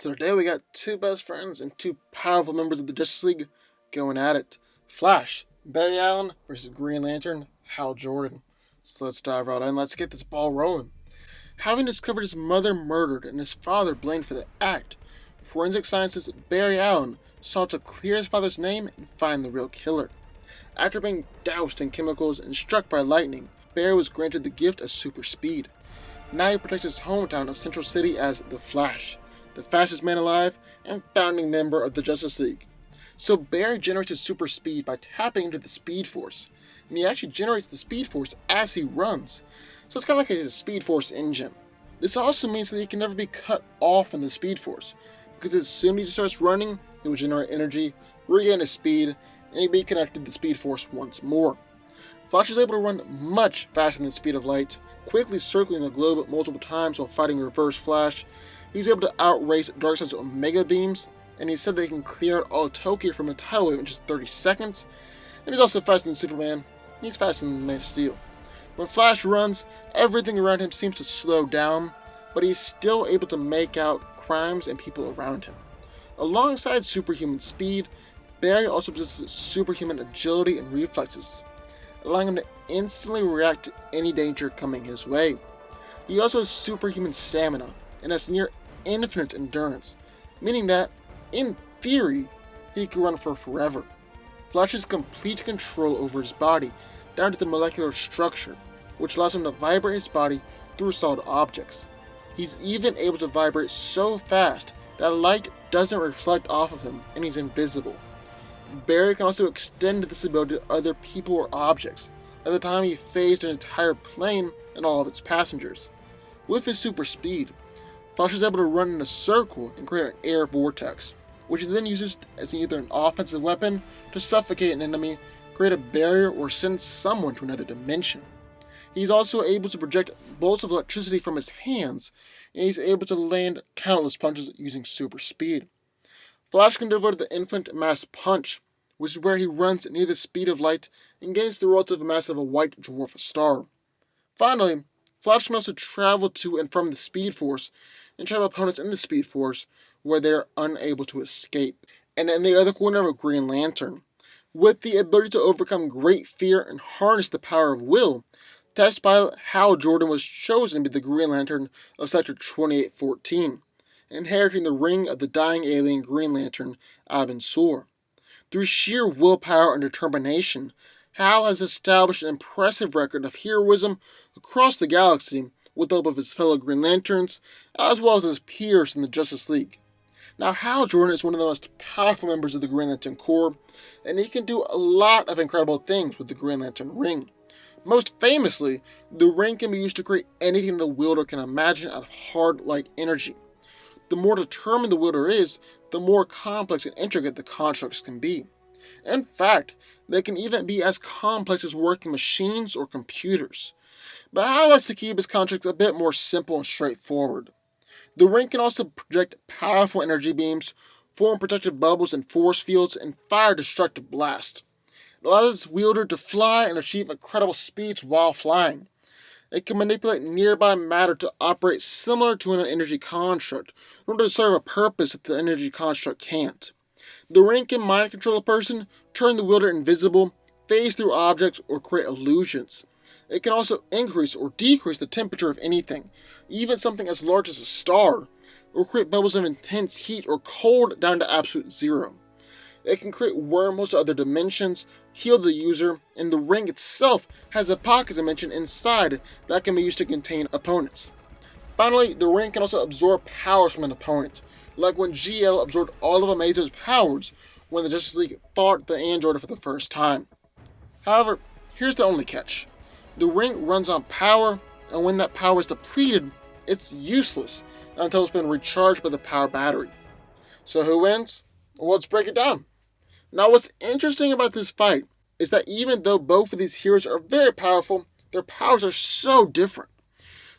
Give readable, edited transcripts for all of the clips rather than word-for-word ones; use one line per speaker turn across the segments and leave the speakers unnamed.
So today we got two best friends and two powerful members of the Justice League going at it. Flash, Barry Allen versus Green Lantern, Hal Jordan. So let's dive right in. Let's get this ball rolling. Having discovered his mother murdered and his father blamed for the act, forensic scientist Barry Allen sought to clear his father's name and find the real killer. After being doused in chemicals and struck by lightning, Barry was granted the gift of super speed. Now he protects his hometown of Central City as the Flash, the fastest man alive and founding member of the Justice League. So Barry generates his super speed by tapping into the Speed Force, and he actually generates the Speed Force as he runs. So it's kind of like a Speed Force engine. This also means that he can never be cut off in the Speed Force, because as soon as he starts running, he will generate energy, regain his speed, and be connected to the Speed Force once more. Flash is able to run much faster than the speed of light, quickly circling the globe multiple times while fighting Reverse Flash. He's able to outrace Darkseid's Omega Beams, and he said that he can clear out all Tokyo from a tidal wave in just 30 seconds. And he's also faster than Superman. He's faster than Man of Steel. When Flash runs, everything around him seems to slow down, but he's still able to make out crimes and people around him. Alongside superhuman speed, Barry also possesses superhuman agility and reflexes, allowing him to instantly react to any danger coming his way. He also has superhuman stamina and has near infinite endurance, meaning that, in theory, he can run for forever. Flash has complete control over his body, down to the molecular structure, which allows him to vibrate his body through solid objects. He's even able to vibrate so fast that light doesn't reflect off of him, and he's invisible. Barry can also extend this ability to other people or objects. At the time, he phased an entire plane and all of its passengers. With his super speed, Flash is able to run in a circle and create an air vortex, which he then uses as either an offensive weapon to suffocate an enemy, create a barrier, or send someone to another dimension. He's also able to project bolts of electricity from his hands, and he's able to land countless punches using super speed. Flash can deliver the infinite mass punch, which is where he runs near the speed of light and gains the relative mass of a white dwarf star. Finally, Flash can also travel to and from the Speed Force and trap opponents in the Speed Force where they are unable to escape. And in the other corner of a Green Lantern, with the ability to overcome great fear and harness the power of will, test pilot Hal Jordan was chosen to be the Green Lantern of Sector 2814, inheriting the ring of the dying alien Green Lantern, Abin Sur. Through sheer willpower and determination, Hal has established an impressive record of heroism across the galaxy with the help of his fellow Green Lanterns, as well as his peers in the Justice League. Now, Hal Jordan is one of the most powerful members of the Green Lantern Corps, and he can do a lot of incredible things with the Green Lantern Ring. Most famously, the ring can be used to create anything the wielder can imagine out of hard light energy. The more determined the wielder is, the more complex and intricate the constructs can be. In fact, they can even be as complex as working machines or computers. But Hal likes to keep his constructs a bit more simple and straightforward. The ring can also project powerful energy beams, form protective bubbles and force fields, and fire destructive blasts. It allows its wielder to fly and achieve incredible speeds while flying. It can manipulate nearby matter to operate similar to an energy construct, in order to serve a purpose that the energy construct can't. The ring can mind control a person, turn the wielder invisible, phase through objects, or create illusions. It can also increase or decrease the temperature of anything, even something as large as a star, or create bubbles of intense heat or cold down to absolute zero. It can create wormholes to other dimensions, heal the user, and the ring itself has a pocket dimension inside that can be used to contain opponents. Finally, the ring can also absorb powers from an opponent, like when GL absorbed all of Amazo's powers when the Justice League fought the android for the first time. However, here's the only catch. The ring runs on power, and when that power is depleted, it's useless until it's been recharged by the power battery. So who wins? Well, let's break it down. Now, what's interesting about this fight is that even though both of these heroes are very powerful, their powers are so different.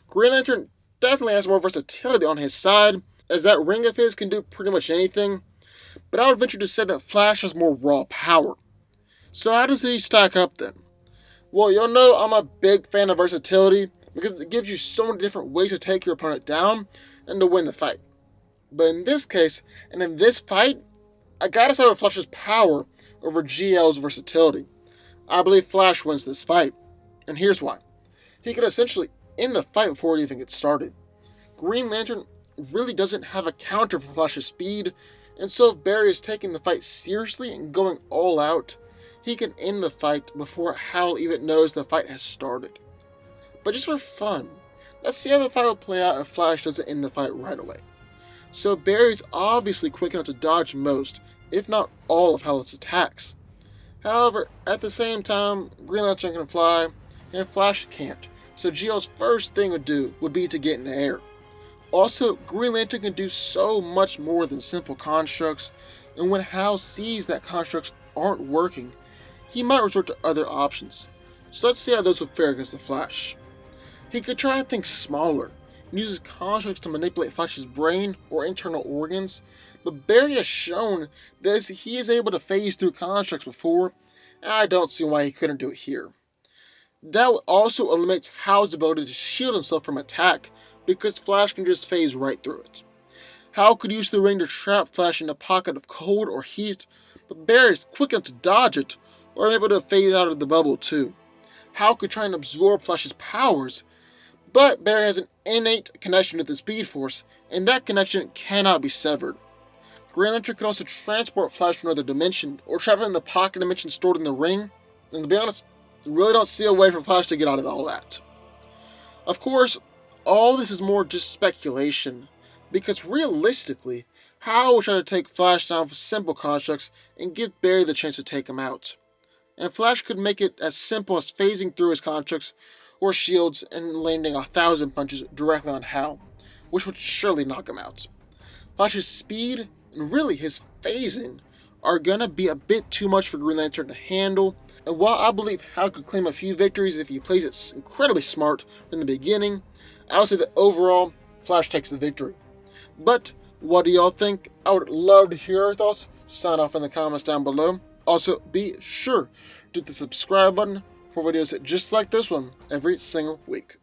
Green Lantern definitely has more versatility on his side, as that ring of his can do pretty much anything, but I would venture to say that Flash has more raw power. So how does he stack up then? Well, you'll know I'm a big fan of versatility because it gives you so many different ways to take your opponent down and to win the fight. But in this case, and in this fight, I gotta side with Flash's power over GL's versatility. I believe Flash wins this fight, and here's why. He could essentially end the fight before it even gets started. Green Lantern really doesn't have a counter for Flash's speed, and so if Barry is taking the fight seriously and going all out, he can end the fight before Hal even knows the fight has started. But just for fun, let's see how the fight will play out if Flash doesn't end the fight right away. So Barry's obviously quick enough to dodge most, if not all, of Hal's attacks. However, at the same time, Green Lantern can fly, and Flash can't, so Geo's first thing would be to get in the air. Also, Green Lantern can do so much more than simple constructs, and when Hal sees that constructs aren't working, he might resort to other options. So let's see how those would fare against the Flash. He could try and think smaller, and uses constructs to manipulate Flash's brain or internal organs, but Barry has shown that he is able to phase through constructs before, and I don't see why he couldn't do it here. That also eliminates Hal's ability to shield himself from attack, because Flash can just phase right through it. Hal could use the ring to trap Flash in a pocket of cold or heat, but Barry is quick enough to dodge it, or able to phase out of the bubble too. Hal could try and absorb Flash's powers, but Barry has an innate connection to the Speed Force, and that connection cannot be severed. Green Lantern can also transport Flash to another dimension, or trap him in the pocket dimension stored in the ring, and to be honest, I really don't see a way for Flash to get out of all that. Of course, all this is more just speculation, because realistically, Hal will try to take Flash down with simple constructs and give Barry the chance to take him out. And Flash could make it as simple as phasing through his constructs or shields and landing 1,000 punches directly on Hal, which would surely knock him out. Flash's speed, and really his phasing, are gonna be a bit too much for Green Lantern to handle, and while I believe Hal could claim a few victories if he plays it incredibly smart from the beginning, I would say that overall, Flash takes the victory. But what do y'all think? I would love to hear your thoughts. Sign off in the comments down below. Also, be sure to hit the subscribe button for videos just like this one every single week.